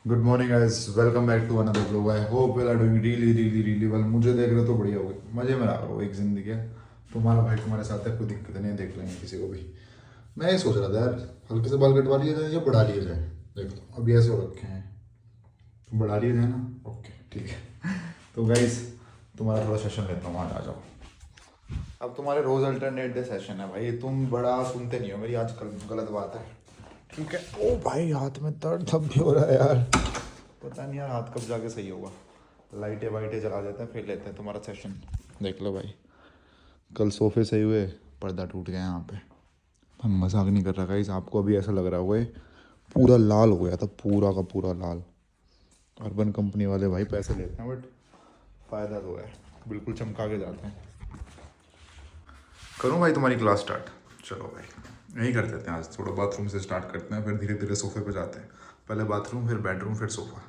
Good morning guys, welcome back to another vlog. I hope you are doing really well. मुझे देख रहे हो तो बढ़िया हो गए, मजे में रह रहा हो। एक जिंदगी है, तुम्हारा भाई तुम्हारे साथ है, कोई दिक्कत नहीं है, देख लेंगे किसी को भी। मैं ये सोच रहा था यार, हल्के से बाल कटवा लिए जाए या बढ़ा लिए जाए। देख लो अभी ऐसे हो रखे हैं, तो बढ़ा लिए जाए ना। ओके ठीक है। तो गाइस तुम्हारा थोड़ा सेशन लेता हूँ, आ जाओ। अब तुम्हारे रोज अल्टरनेट डे सेशन है भाई, तुम बड़ा सुनते नहीं हो मेरी आजकल, गलत बात है। ठीक है। ओ भाई हाथ में दर्द अब भी हो रहा है यार, पता नहीं यार हाथ कब जाके सही होगा। लाइटें वाइटें जला देते हैं फिर लेते हैं तुम्हारा सेशन। देख लो भाई, कल सोफे सही हुए, पर्दा टूट गया यहाँ पे। हम मजाक नहीं कर रहा गाइस, आपको अभी ऐसा लग रहा होगा ये पूरा लाल हो गया था, पूरा का पूरा लाल। अर्बन कंपनी वाले भाई पैसे लेते हैं बट फ़ायदा तो है, बिल्कुल चमका के जाते हैं। करूँ भाई तुम्हारी क्लास स्टार्ट? चलो भाई यही कर देते हैं आज, थोड़ा बाथरूम से स्टार्ट करते हैं, फिर धीरे धीरे सोफे पे जाते हैं। पहले बाथरूम, फिर बेडरूम, फिर सोफ़ा।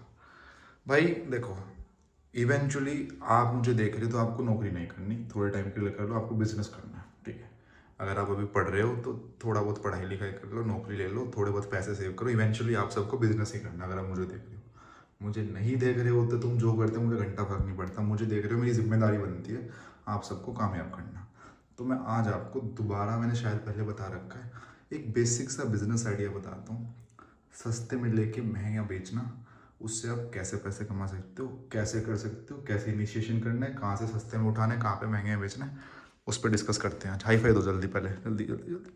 भाई देखो, इवेंचुअली आप मुझे देख रहे हो तो आपको नौकरी नहीं करनी, थोड़े टाइम के लिए कर लो, आपको बिजनेस करना है। ठीक है, अगर आप अभी पढ़ रहे हो तो थोड़ा बहुत पढ़ाई लिखाई कर लो, नौकरी ले लो, थोड़े बहुत पैसे सेव करो। इवेंचुअली आप सबको बिजनेस ही करना है। अगर आप मुझे देख रहे हो, मुझे नहीं देख रहे हो तो तुम जो करते हो मुझे घंटा फर्क नहीं पड़ता। मुझे देख रहे हो, मेरी जिम्मेदारी बनती है आप सबको कामयाब करना। तो मैं आज आपको दोबारा, मैंने शायद पहले बता रखा है, एक बेसिक सा बिजनेस आइडिया बताता हूँ। सस्ते में लेके महंगा बेचना, उससे आप कैसे पैसे कमा सकते हो, कैसे कर सकते हो, कैसे इनिशिएशन करना है, कहाँ से सस्ते में उठाना है, कहाँ पे महंगे में बेचना है, उस पर डिस्कस करते हैं आज। हाई फाई दो जल्दी, पहले जल्दी जल्दी जल्दी।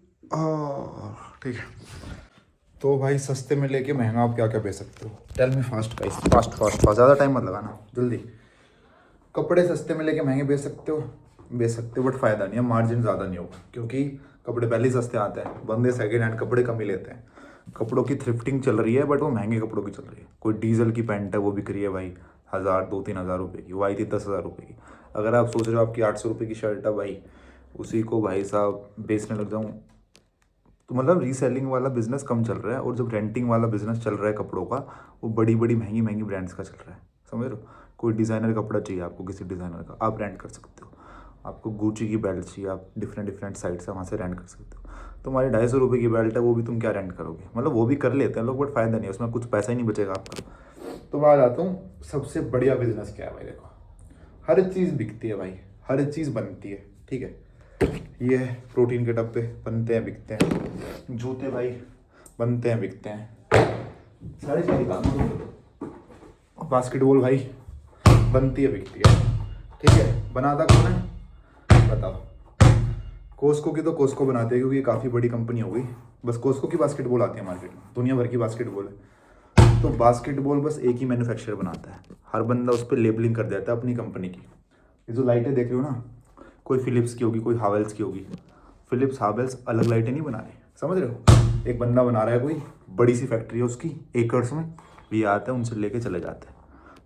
ठीक है। तो भाई सस्ते में लेके महंगा आप क्या क्या बेच सकते हो? Tell me fast guys, fast fast fast, ज़्यादा टाइम मत लगाना, जल्दी। कपड़े सस्ते में लेके महंगे बेच सकते हो बट फ़ायदा नहीं है, मार्जिन ज़्यादा नहीं होगा, क्योंकि कपड़े पहले ही सस्ते आते हैं, बंदे सेकेंड हैंड कपड़े कम ही लेते हैं। कपड़ों की थ्रिफ्टिंग चल रही है बट वो महंगे कपड़ों की चल रही है। कोई डीजल की पैंट है वो बिक रही है भाई 1000 2 3 हज़ार रुपये की, वो आई थी 10 हज़ार रुपये की। अगर आप सोच रहे हो आपकी 800 रुपये की शर्ट है भाई, उसी को भाई साहब बेचने लग जाऊँ, तो मतलब रीसेलिंग वाला बिजनेस कम चल रहा है, और जब रेंटिंग वाला बिजनेस चल रहा है कपड़ों का, वो बड़ी बड़ी महंगी महंगी ब्रांड्स का चल रहा है। समझ रहे हो? कोई डिज़ाइनर कपड़ा चाहिए आपको, किसी डिज़ाइनर का, आप रेंट कर सकते हो। आपको गुची की बेल्ट चाहिए, आप डिफरेंट डिफरेंट साइट से वहाँ से रेंट कर सकते हो। तुम्हारी 250 रुपये की बेल्ट है, वो भी तुम क्या रेंट करोगे? मतलब वो भी कर लेते हैं लोग बट फ़ायदा नहीं है, उसमें कुछ पैसा ही नहीं बचेगा आपका। तो मैं आ जाता हूँ, सबसे बढ़िया बिजनेस क्या है भाई। देखो, हर चीज़ बिकती है भाई, हर चीज़ बनती है। ठीक है, ये है प्रोटीन के डब्बे, बनते हैं बिकते हैं। जूते भाई बनते हैं बिकते हैं। सारी चीज़, बास्केटबॉल भाई बनती है बिकती है। ठीक है, बनाता कौन है बताओ? कोस्को की तो कोस्को बनाते हैं, क्योंकि ये काफ़ी बड़ी कंपनी हो गई। बस कोस्को की बास्केटबॉल आती है मार्केट में, दुनिया भर की बास्केटबॉल है। तो बास्केटबॉल बस एक ही मैन्युफैक्चरर बनाता है, हर बंदा उस पर लेबलिंग कर देता है अपनी कंपनी की। ये जो लाइटें देख रहे हो ना, कोई फिलिप्स की होगी, कोई हावेल्स की होगी। फिलिप्स हावेल्स अलग लाइटें नहीं बना रहे, समझ रहे हो? एक बंदा बना रहा है, कोई बड़ी सी फैक्ट्री है उसकी, एकर्स में। ये आते हैं, उनसे लेके चले जाते हैं,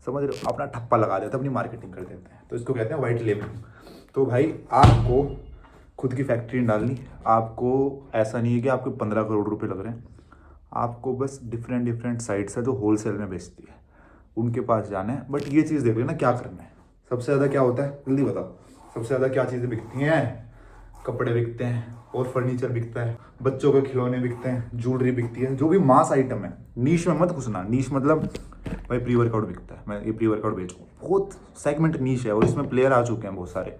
समझ रहे हो? अपना ठप्पा लगा देते हैं, अपनी मार्केटिंग कर देते हैं, तो इसको कहते हैं वाइट लेबलिंग। तो भाई आपको खुद की फैक्ट्री डालनी, आपको ऐसा नहीं है कि आपको 15 करोड़ रुपए लग रहे हैं। आपको बस डिफरेंट डिफरेंट साइट्स है जो होलसेल में बेचती है, उनके पास जाना है। बट ये चीज़ देख लेना क्या करना है। सबसे ज़्यादा क्या होता है, जल्दी बताओ? सबसे ज़्यादा क्या चीज़ें बिकती हैं? कपड़े बिकते हैं, और फर्नीचर बिकता है, बच्चों के खिलौने बिकते हैं, ज्वेलरी बिकती है, जो भी मास आइटम है। नीश में मत घुसना, नीश मतलब भाई प्री वर्कआउट बिकता है, मैं ये प्री वर्कआउट बेचूँ, बहुत सेगमेंट नीश है और इसमें प्लेयर आ चुके हैं बहुत सारे।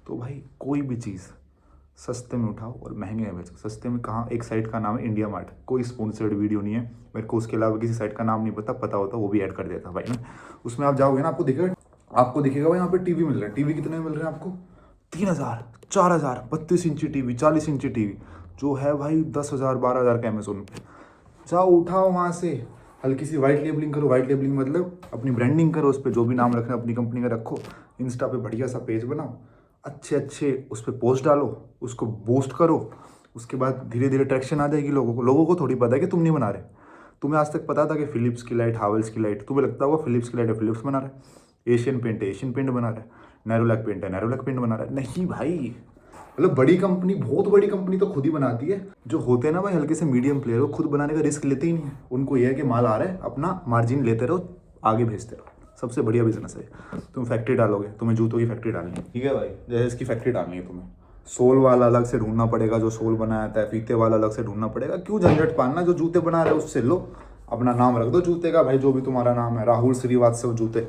तो भाई कोई भी चीज़ सस्ते में उठाओ और महंगे में बेचो। सस्ते में कहाँ? एक साइट का नाम है इंडिया मार्ट, कोई स्पॉन्सर्ड वीडियो नहीं है, मेरे को उसके अलावा किसी साइट का नाम नहीं पता होता वो भी ऐड कर देता भाई मैं। उसमें आप जाओगे ना, आपको दिखेगा भाई यहाँ पे टीवी मिल रहा है। टीवी कितने में मिल रहे हैं आपको? 3 हज़ार, 4 हज़ार, 32 इंची टीवी, 40 इंची टीवी, जो है भाई 10 हज़ार 12 हज़ार का अमेजोन पे। जाओ उठाओ वहाँ से, हल्की सी वाइट लेबलिंग करो। वाइट लेबलिंग मतलब अपनी ब्रांडिंग करो, उस पर जो भी नाम रखना है अपनी कंपनी का रखो। इंस्टा पे बढ़िया सा पेज बनाओ, अच्छे अच्छे उस पर पोस्ट डालो, उसको बूस्ट करो। उसके बाद धीरे धीरे ट्रैक्शन आ जाएगी लोगों को थोड़ी पता है कि तुम नहीं बना रहे। तुम्हें आज तक पता था कि फिलिप्स की लाइट, हावेल्स की लाइट, तुम्हें लगता होगा फिलिप्स की लाइट है, फिलिप्स बना रहा है। एशियन पेंट है, एशियन पेंट बना रहा है। नैरोलैक पेंट है, नैरोलैक पेंट बना रहा है। नहीं भाई, मतलब बड़ी कंपनी, बहुत बड़ी कंपनी तो खुद ही बनाती है। जो होते हैं ना भाई हल्के से मीडियम प्लेयर, वो खुद बनाने का रिस्क लेते ही नहीं है। उनको यह है कि माल आ रहा है, अपना मार्जिन लेते रहो, आगे भेजते रहो। सबसे बढ़िया बिजनेस है। तुम फैक्ट्री डालोगे, तुम्हें जूतों की फैक्ट्री डालनी है, ठीक है भाई, जैसे इसकी फैक्ट्री डालनी है तुम्हें। सोल वाला अलग से ढूंढना पड़ेगा, जो सोल बनाया था, फीते वाला अलग से ढूंढना पड़ेगा। क्यों झंझट पालना? जो जूते बना रहे हो उससे लो, अपना नाम रख दो जूते का भाई, जो भी तुम्हारा नाम है, राहुल श्रीवास्तव जूते,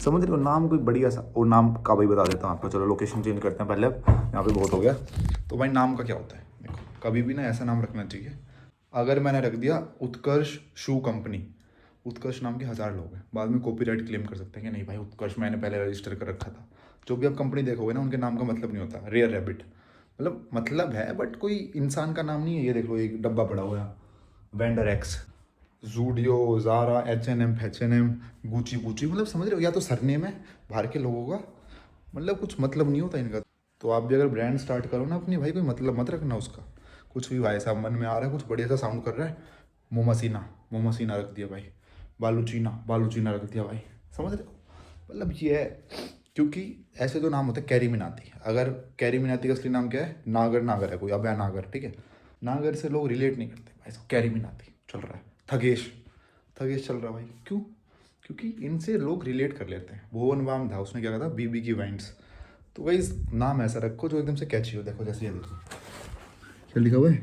समझ रहे हो, नाम कोई बढ़िया सा। और नाम का भाई बता देता हूँ आपको, चलो लोकेशन चेंज करते हैं पहले, यहाँ पे बहुत हो गया। तो भाई नाम का क्या होता है, देखो कभी भी ना ऐसा नाम रखना चाहिए। अगर मैंने रख दिया उत्कर्ष शू कंपनी, उत्कर्ष नाम के 1000 लोग हैं, बाद में कॉपीराइट क्लेम कर सकते हैं कि नहीं भाई उत्कर्ष मैंने पहले रजिस्टर कर रखा था। जो भी आप कंपनी देखोगे ना, उनके नाम का मतलब नहीं होता। रेयर रैबिट मतलब है, बट कोई इंसान का नाम नहीं है। ये देख लो एक डब्बा पड़ा हुआ है, वेंडर एक्स, Zudio, Zara, H&M, Gucci Gucci, मतलब समझ रहे हो, या तो सरनेम है बाहर के लोगों का, मतलब कुछ मतलब नहीं होता इनका। तो आप भी अगर ब्रांड स्टार्ट करो ना अपनी, भाई कोई मतलब मत रखना उसका। कुछ भी भाई साहब मन में आ रहा है, कुछ बढ़िया सा साउंड कर रहा है, मोमासीना रख दिया भाई, बालूचीना रख दिया भाई, समझ रहे हो। मतलब ये है, क्योंकि ऐसे तो नाम होते हैं कैरी मिनाती। अगर कैरी मिनाती का असली नाम क्या है, नागर है कोई, अभय नागर, ठीक है। नागर से लोग रिलेट नहीं करते भाई, कैरी मिनाती चल रहा है। थगेश चल रहा है भाई, क्यों? क्योंकि इनसे लोग रिलेट कर लेते हैं। भुवन बाम था, उसने क्या कहा था, बीबी की वाइंस। तो भाई नाम ऐसा रखो जो एकदम से कैची हो। देखो जैसे ये देखो क्या लिखा हुआ है,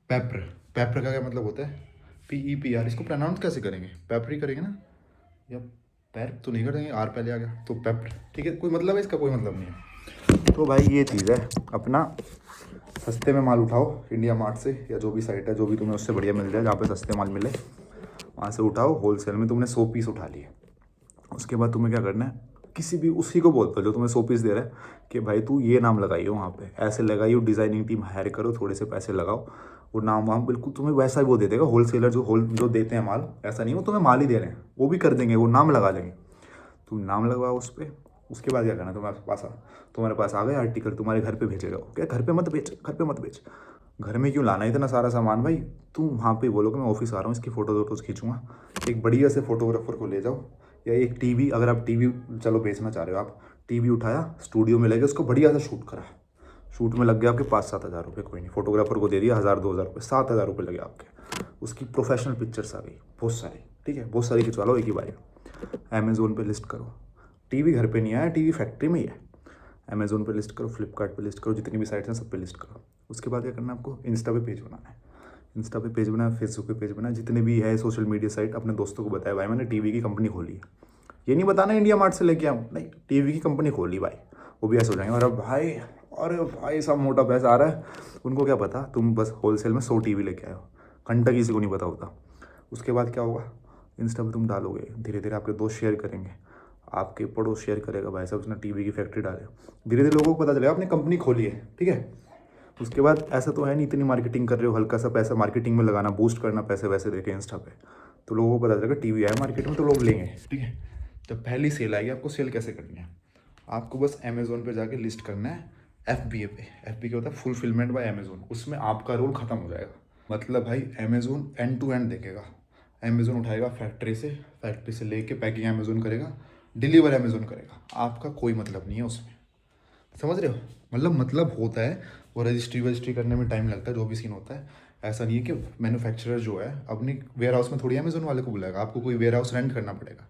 पेपर का क्या मतलब होता है, PEPR। इसको प्रोनाउंस कैसे करेंगे, पेपर ही करेंगे ना, या पैर तो नहीं करेंगे, आर पहले आ गया तो पेपर, ठीक है। कोई मतलब है इसका, कोई मतलब नहीं है। तो भाई ये चीज़ है अपना, सस्ते में माल उठाओ इंडिया मार्ट से, या जो भी साइट है, जो भी तुम्हें उससे बढ़िया मिल जाए, जहाँ पे सस्ते माल मिले वहाँ से उठाओ। होलसेल में तुमने 100 पीस उठा लिए, उसके बाद तुम्हें क्या करना है, किसी भी उसी को बोलते हो जो तुम्हें 100 पीस दे रहा है कि भाई तू ये नाम लगाइयो, वहाँ पे ऐसे लगाइयो, डिज़ाइनिंग टीम हायर करो, थोड़े से पैसे लगाओ, वो नाम वहाँ बिल्कुल तुम्हें वैसा ही वो दे देगा। होलसेलर जो देते हैं माल, ऐसा नहीं वो तुम्हें माल ही दे रहे हैं, वो भी कर देंगे, वो नाम लगा लेंगे। तुम नाम लगवाओ उस पर, उसके बाद क्या करना, तुम्हारे पास आ गए आर्टिकल, तुम्हारे घर पे भेजेगा। क्या घर पे मत बेच, घर में क्यों लाना है इतना सारा सामान भाई। तुम वहाँ पे बोलो कि मैं ऑफिस आ रहा हूँ, इसकी फ़ोटोज़ खींचूंगा, एक बढ़िया से फोटोग्राफर को ले जाओ, या एक टीवी, अगर आप टीवी चलो बेचना चाह रहे हो आप, टीवी उठाया, स्टूडियो में लेके उसको बढ़िया से शूट करा, शूट में लग गया आपके 5-7 हज़ार रुपये, कोई नहीं, फोटोग्राफर को दे दिया 1000-2000 रुपये, 7 हज़ार रुपये लगे आपके। उसकी प्रोफेशनल पिक्चर्स आ गई बहुत सारी, ठीक है, बहुत सारी खिंचवा लो एक ही बार। अमेज़ोन पे लिस्ट करो, टीवी घर पे नहीं आया, टीवी फैक्ट्री में ही है। अमेज़ोन पे लिस्ट करो, फ्लिपकार्ट पे लिस्ट करो, जितनी भी साइट्स हैं सब पे लिस्ट करो। उसके बाद क्या करना है आपको, इंस्टा पे पेज बनाना है, इंस्टा पे पेज बनाया, फेसबुक पे पेज बनाया, जितने भी है सोशल मीडिया साइट, अपने दोस्तों को बताया भाई मैंने टीवी की कंपनी खोली है। ये नहीं बताना इंडिया मार्ट से लेके आऊँ, नहीं, टीवी की कंपनी खोली भाई। वो भी ऐसे हो जाएंगे, अरे भाई सब मोटा पैसा आ रहा है। उनको क्या पता तुम बस होलसेल में 100 टीवी लेके आए हो, घंटा किसी को नहीं पता होता। उसके बाद क्या होगा, इंस्टा पे तुम डालोगे, धीरे धीरे आपके दोस्त शेयर करेंगे, आपके पड़ोस शेयर करेगा, भाई साहब उसने टीवी की फैक्ट्री डाले, धीरे धीरे लोगों को पता चलेगा आपने कंपनी खोली है, ठीक है। उसके बाद ऐसा तो है नहीं इतनी मार्केटिंग कर रहे हो, हल्का सा पैसा मार्केटिंग में लगाना, बूस्ट करना पैसे वैसे देके इंस्टा पे, तो लोगों को पता चलेगा टीवी आया मार्केट में, तो लोग लेंगे, ठीक है। जब पहली सेल आएगी, आपको सेल कैसे करनी है, आपको बस अमेज़ोन पे जाके लिस्ट करना है FBA पे। FBA क्या होता है, फुलफिलमेंट बाय अमेज़ोन, उसमें आपका रोल ख़त्म हो जाएगा। मतलब भाई अमेज़ोन एंड टू एंड देखेगा, अमेज़ोन उठाएगा फैक्ट्री से लेके पैकिंग अमेज़ोन करेगा, डिलीवर अमेज़ोन करेगा, आपका कोई मतलब नहीं है उसमें, समझ रहे हो। मतलब होता है, वो रजिस्ट्री करने में टाइम लगता है, जो भी सीन होता है। ऐसा नहीं है कि मैन्युफैक्चरर जो है अपनी वेयर हाउस में थोड़ी अमेज़ोन वाले को बुलाएगा, आपको कोई वेयर हाउस रेंट करना पड़ेगा,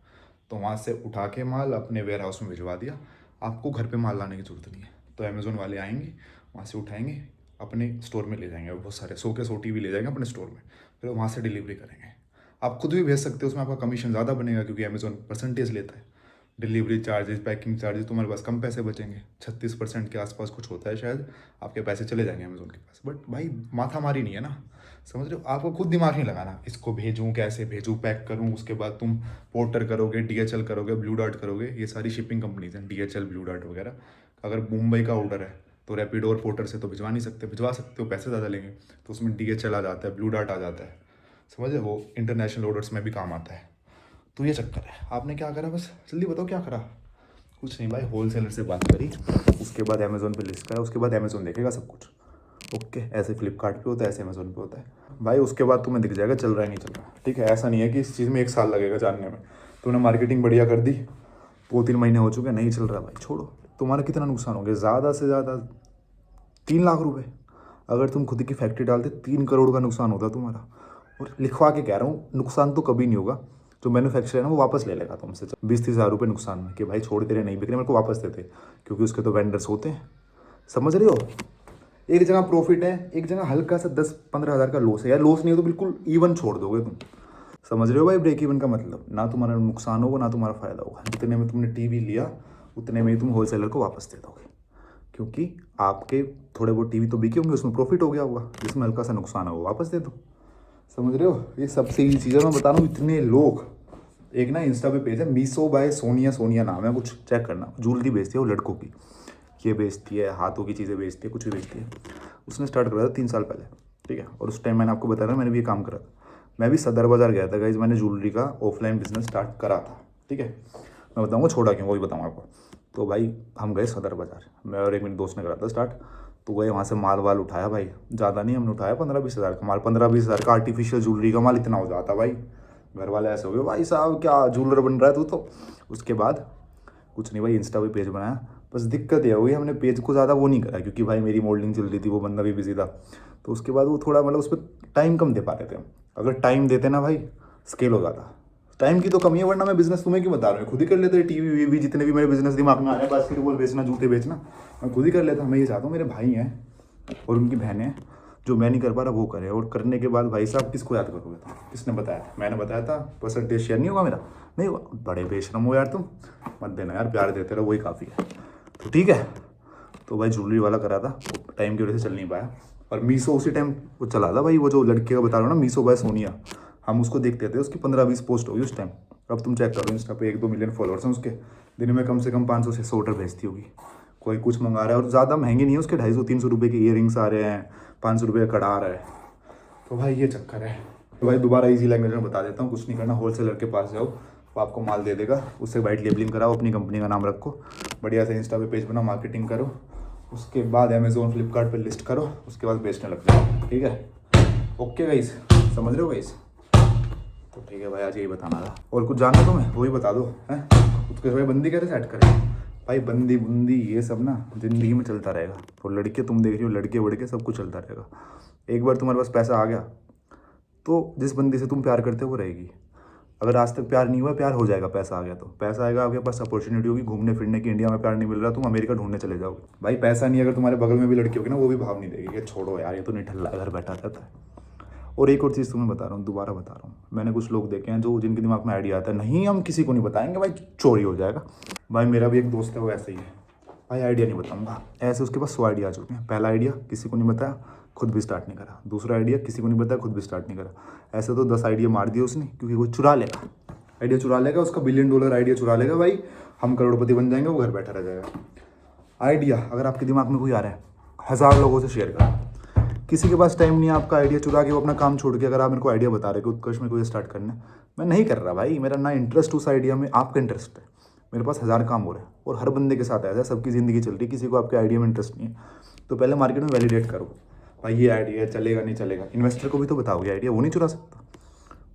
तो वहाँ से उठा के माल अपने वेयर हाउस में भिजवा दिया, आपको घर पे माल लाने की ज़रूरत नहीं है। तो अमेज़ोन वाले आएंगे, वहाँ से उठाएंगे, अपने स्टोर में ले जाएंगे, बहुत सारे 100 के 100 टीवी ले जाएंगे अपने स्टोर में, फिर वहाँ से डिलीवरी करेंगे। आप खुद भी भेज सकते हो, उसमें आपका कमीशन ज़्यादा बनेगा, क्योंकि अमेज़ोन परसेंटेज लेता है। डिलीवरी चार्जेस, पैकिंग चार्जेस, तुम्हारे पास कम पैसे बचेंगे, 36% के आसपास कुछ होता है शायद, आपके पैसे चले जाएंगे अमेज़ोन के पास। बट भाई माथा मारी नहीं है ना, समझ रहे हो, आपको खुद दिमाग नहीं लगाना, इसको भेजूँ कैसे भेजूँ, पैक करूँ, उसके बाद तुम पोर्टर करोगे, DHL करोगे, ब्लू डार्ट करोगे, ये सारी शिपिंग कंपनीज हैं, DHL, ब्लू डार्ट वगैरह। अगर मुंबई का ऑर्डर है तो रैपिडो और पोर्टर से तो भिजवा नहीं सकते, भिजवा सकते हो, पैसे ज़्यादा लेंगे, तो उसमें DHL आ जाता है, ब्लू डार्ट आ जाता है, समझ रहे, वो इंटरनेशनल ऑर्डर्स में भी काम आता है। तो ये चक्कर है। आपने क्या करा, बस जल्दी बताओ क्या करा। कुछ नहीं भाई, होलसेलर से बात करी, उसके बाद अमेज़ोन पे लिस्ट करा, उसके बाद अमेज़ोन देखेगा सब कुछ, ओके। ऐसे फ्लिपकार्ट पे होता है, ऐसे अमेज़ोन पे होता है भाई। उसके बाद तुम्हें दिख जाएगा चल रहा है नहीं चल रहा, ठीक है। ऐसा नहीं है कि इस चीज़ में 1 साल लगेगा जानने में। तुमने मार्केटिंग बढ़िया कर दी, 2-3 महीने हो चुके, नहीं चल रहा भाई, छोड़ो। तुम्हारा कितना नुकसान हो गया, ज़्यादा से ज़्यादा 3 लाख रुपये। अगर तुम खुद की फैक्ट्री डालते 3 करोड़ का नुकसान होता तुम्हारा। और लिखवा के कह रहा हूँ, नुकसान तो कभी नहीं होगा, जो मैन्युफैक्चरर है ना वो वापस ले लेगा तुमसे 20-30 हज़ार रुपये नुकसान में, कि भाई छोड़ तेरे नहीं बिक रहे, मेरे को वापस देते, क्योंकि उसके तो वेंडर्स होते हैं, समझ रहे हो। एक जगह प्रॉफिट है, एक जगह हल्का सा 10-15 हज़ार का लॉस है। यार लॉस नहीं हो तो बिल्कुल इवन छोड़ दोगे तुम। समझ रहे हो भाई ब्रेक इवन का मतलब? ना तुम्हारा नुकसान होगा ना तुम्हारा फायदा होगा। जितने में तुमने टीवी लिया उतने में ही तुम होलसेलर को वापस दे दोगे, क्योंकि आपके थोड़े बहुत टीवी तो बिके होंगे, उसमें प्रॉफिट हो गया होगा, जिसमें हल्का सा नुकसान होगा वापस दे दो। समझ रहे हो? ये सबसे ईजी चीज़ है। मैं बता रहा हूँ इतने लोग, एक ना इंस्टा पे पेज है मीशो बाय सोनिया, सोनिया नाम है, कुछ चेक करना। ज्वेलरी बेचती है वो लड़कों की, ये बेचती है, हाथों की चीज़ें बेचती है, कुछ भी बेचती है। उसने स्टार्ट करा था 3 साल पहले, ठीक है। और उस टाइम मैंने आपको बताया था मैंने भी ये काम करा था। मैं भी सदर बाज़ार गया था गाइज, मैंने ज्वेलरी का ऑफलाइन बिजनेस स्टार्ट करा था, ठीक है। मैं बताऊँगा छोड़ा क्यों, वो भी बताऊँगा आपको। तो भाई हम गए सदर बाज़ार, मैं और एक मेरे दोस्त ने करा था स्टार्ट। तो गए वहाँ से माल वाल उठाया भाई, ज़्यादा नहीं हमने उठाया, 15-20 हज़ार का माल। 15-20 हज़ार का आर्टिफिशियल ज्वेलरी का माल इतना हो जाता भाई। घर वाले ऐसे हो गए, भाई साहब क्या ज्वेलर बन रहा है तू तो। उसके बाद कुछ नहीं भाई, इंस्टा पे पेज बनाया। बस दिक्कत ये हुई हमने पेज को ज़्यादा वो नहीं करा, क्योंकि भाई मेरी मॉडलिंग चल रही थी, वो बंदा भी बिजी था। तो उसके बाद वो थोड़ा मतलब उस पर टाइम कम दे पा रहे थे हम। अगर टाइम देते ना भाई, स्केल हो जाता। टाइम की तो कमी है, वरना मैं बिजनेस तुम्हें क्यों बता रहा हूँ, खुद ही कर लेते। टीवी वीवी जितने भी मेरे बिजनेस दिमाग में आ रहे हैं, बास्केटबॉल बेचना, जूते बेचना, मैं खुद ही कर लेता। मैं ये चाहता हूँ मेरे भाई हैं और उनकी बहनें हैं, जो मैं नहीं कर पा रहा वो करे। और करने के बाद भाई साहब किसको याद करोगे तुम? किसने बताया था? मैंने बताया था? परसेंटेज शेयर नहीं होगा मेरा? नहीं होगा। बड़े बेशरम हो यार तुम, मत देना यार, प्यार देते रहो, वही काफ़ी है। तो ठीक है। तो भाई ज्वेलरी वाला करा था, टाइम की वजह से चल नहीं पाया। और मीशो उसी टाइम वो चला था भाई, वो जो लड़के का बता रहा हूँ ना, मीशो बाय सोनिया, हम उसको देखते थे। उसकी 15-20 पोस्ट होगी उस टाइम। अब तुम चेक करो इंस्टा पे 1-2 मिलियन फॉलोअर्स हैं उसके। दिन में कम से कम 500-600 ऑर्डर भेजती होगी। कोई कुछ मंगा रहा है, और ज़्यादा महंगे नहीं है उसके, 250-300 रुपये के ईयरिंग्स आ रहे हैं, 500 रुपये का कड़ा आ रहा है। तो भाई ये चक्कर है। तो भाई दोबारा इजी लैंग्वेज में बता देता हूँ, कुछ नहीं करना, होलसेलर के पास जाओ, वो आपको माल दे देगा, उससे वाइट लेबलिंग कराओ, अपनी कंपनी का नाम रखो, बढ़िया से इंस्टा पे पेज बनाओ, मार्केटिंग करो, उसके बाद अमेजोन फ्लिपकार्ट पे लिस्ट करो, उसके बाद बेचने लग जाओ, ठीक है। ओके गाइस, समझ रहे हो गाइस? तो ठीक है भाई, आज यही बताना था। और कुछ जानना तुम्हें वही बता दो, हैं? उसके भाई बंदी कैसे सेट करें भाई? बंदी बुंदी ये सब ना ज़िंदगी में चलता रहेगा। और लड़के तुम देख रही हो, लड़के वड़के सब कुछ चलता रहेगा। एक बार तुम्हारे पास पैसा आ गया तो जिस बंदी से तुम प्यार करते हो वो रहेगी। अगर आज तक प्यार नहीं हुआ, प्यार हो जाएगा। पैसा आ गया तो पैसा आएगा, आपके पास अपॉर्चुनिटी होगी घूमने फिरने की। इंडिया में प्यार नहीं मिल रहा, तुम अमेरिका ढूंढने चले जाओगे भाई। पैसा नहीं, अगर तुम्हारे बगल में भी लड़की होगी ना, वो भी भाव नहीं देगी कि छोड़ो यार, ये तो नहीं ठल्ला, घर बैठा रहता है। और एक और चीज़ तुम्हें बता रहा हूँ, दोबारा बता रहा हूँ, मैंने कुछ लोग देखे हैं जो जिनके दिमाग में आइडिया आता है, नहीं हम किसी को नहीं बताएंगे भाई, चोरी हो जाएगा। भाई मेरा भी एक दोस्त है, वो ऐसे ही है भाई, आइडिया नहीं बताऊंगा। ऐसे उसके पास 100 आइडिया आ चुके हैं। पहला आइडिया किसी को नहीं बताया, खुद भी स्टार्ट नहीं करा। दूसरा आइडिया किसी को नहीं बताया, खुद भी स्टार्ट नहीं करा। ऐसे तो 10 आइडिया मार दिए उसने, क्योंकि वो चुरा लेगा, आइडिया चुरा लेगा, उसका $1 बिलियन आइडिया चुरा लेगा भाई। हम करोड़पति बन जाएंगे, वो घर बैठा रह जाएगा। आइडिया अगर आपके दिमाग में कोई आ रहा है, 1000 लोगों से शेयर करो। किसी के पास टाइम नहीं है आपका आइडिया चुरा के वो अपना काम छोड़ के अगर आप मेरे को आइडिया बता रहे कि उत्कर्ष में कोई स्टार्ट करना है, मैं नहीं कर रहा भाई, मेरा ना इंटरेस्ट उस आइडिया में, आपका इंटरेस्ट है। मेरे पास 1000 काम हो रहे हैं, और हर बंदे के साथ ऐसा है, सबकी ज़िंदगी चल रही है, किसी को आपके आइडिया में इंटरेस्ट नहीं है। तो पहले मार्केट में वैलिडेट करो भाई, ये आइडिया चलेगा नहीं चलेगा। इन्वेस्टर को भी तो बताओगे आइडिया, वो नहीं चुरा सकता।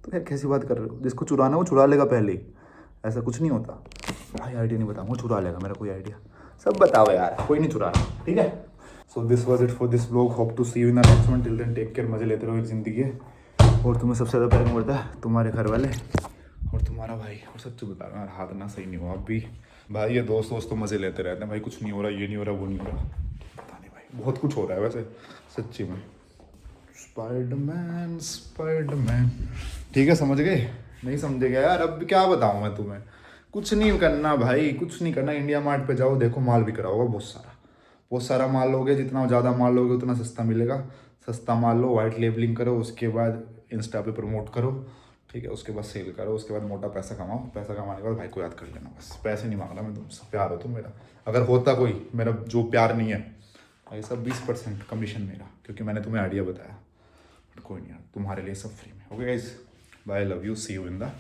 तो यार कैसी बात कर रहे हो? जिसको चुराना वो चुरा लेगा पहले ही, ऐसा कुछ नहीं होता भाई। आइडिया नहीं बताऊँगा, चुरा लेगा मेरा कोई आइडिया। सब बताओ यार, कोई नहीं चुरा रहा, ठीक है। So this was it for this blog, hope to see you in the next one. Till then take care, मजे लेते रहो एक ज़िंदगी है। और तुम्हें सबसे ज़्यादा प्यार करता है तुम्हारे घर वाले और तुम्हारा भाई। और सच्ची बता रहा हूँ यार, हाथ ना सही नहीं हुआ अब भी भाई। ये दोस्त तो मज़े लेते रहते हैं भाई, कुछ नहीं हो रहा, ये नहीं हो रहा, वो नहीं हो रहा, पता नहीं भाई, बहुत कुछ हो रहा है वैसे सच्ची में। स्पाइडरमैन स्पाइडरमैन, ठीक है समझ गए? नहीं समझेगा यार, अब क्या बताऊँ मैं तुम्हें? कुछ नहीं करना भाई, कुछ नहीं करना। इंडिया मार्ट पे जाओ, देखो माल बिक रहा होगा बहुत सारा माल लोगे, जितना ज़्यादा माल लोगे उतना सस्ता मिलेगा। सस्ता माल लो, वाइट लेबलिंग करो, उसके बाद इंस्टा पे प्रमोट करो, ठीक है। उसके बाद सेल करो, उसके बाद मोटा पैसा कमाओ। पैसा कमाने के बाद भाई को याद कर लेना, बस। पैसे नहीं मांग रहा मैं तुमसे, प्यार हो तुम मेरा। अगर होता कोई मेरा जो प्यार नहीं है भाई, सब 20% कमीशन मेरा, क्योंकि मैंने तुम्हें आइडिया बताया। बट कोई नहीं यार, तुम्हारे लिए सब फ्री में। Okay guys, bye, love you, see you in the